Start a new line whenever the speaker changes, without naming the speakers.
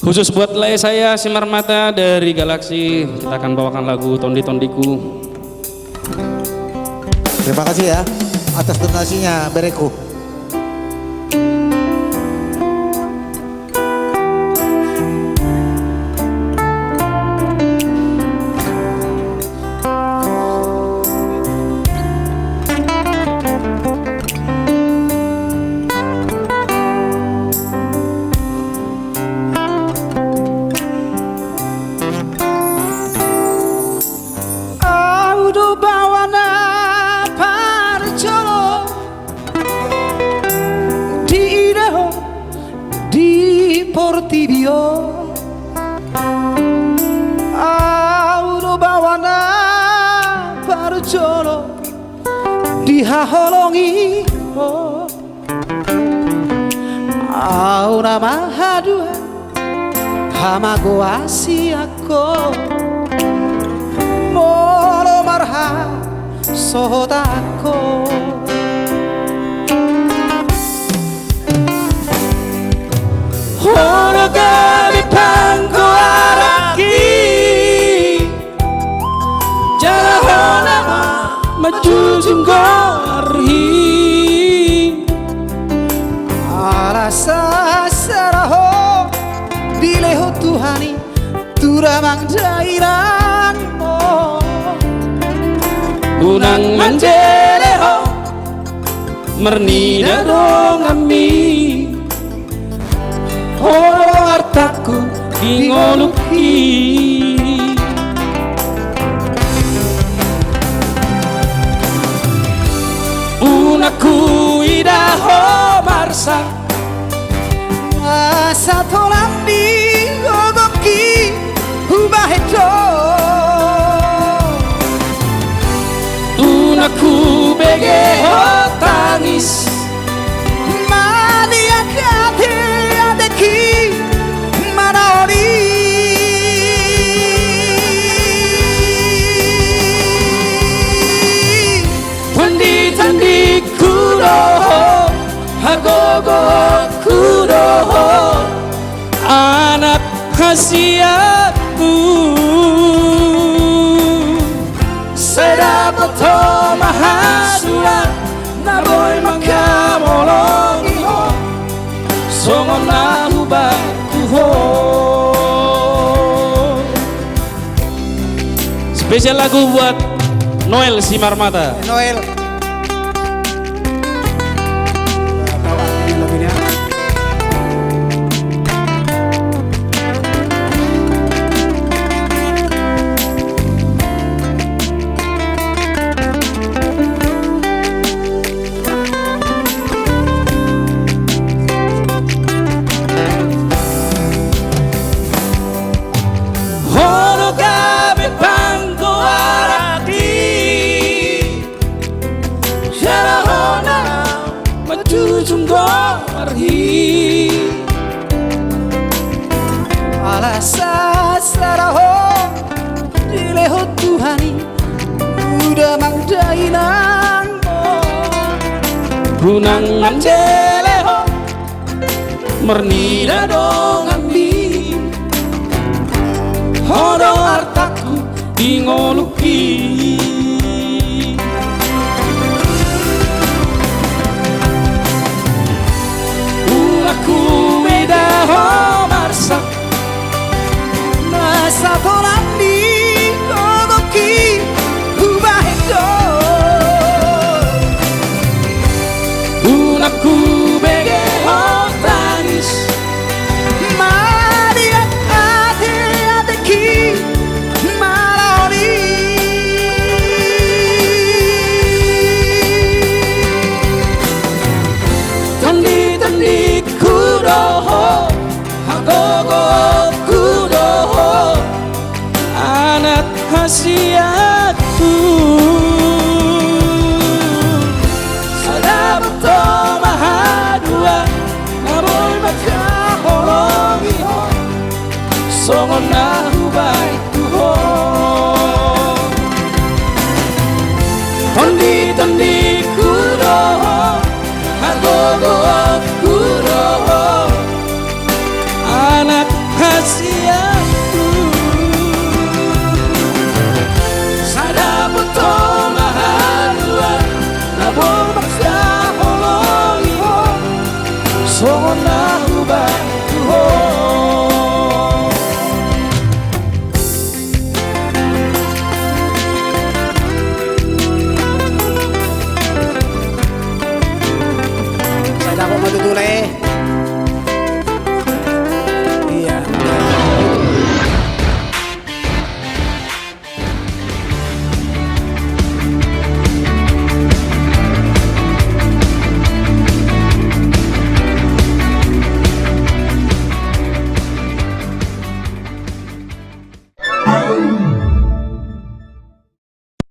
Khusus buat saya Simar Mata dari Galaksi, kita akan bawakan lagu Tondi Tondiku.
Terima kasih ya atas donasinya Bereku.
Portibio Audo bawana parjolo dihaholongi Aura mahadua hamago asiako molo marha sohodako Hono kami pangko araki Jala hona maju junggarhi Arasa saraho dileho Tuhani turamang jairan mo
Unang manjeleho mernida dong ami Horo artaku ingoluki Unaku idaho marsa
Asa tolandi gogoki ubaheto
Unaku begeho tangis anak khasiatku sedapoto mahasura naboy makamolongi ho songon nahubaku ho. Spesial lagu buat Noel Simar Mata.
Noel.
Alasa saraho dileho Tuhani udah mangdainan
Gunang manjeleho mernida dong ambi Hodo artaku ingoluki Unaku bedaho marsa
Masa tolandi gogoki ubaheto
Unaku begeho tangis
Maria ate adeki maloni
Tondi tondi kudoho hagogo kudoho anak khasiatku sadabato mahadua naboy makaholongi ho songon nahubaiku ho Tondi tondi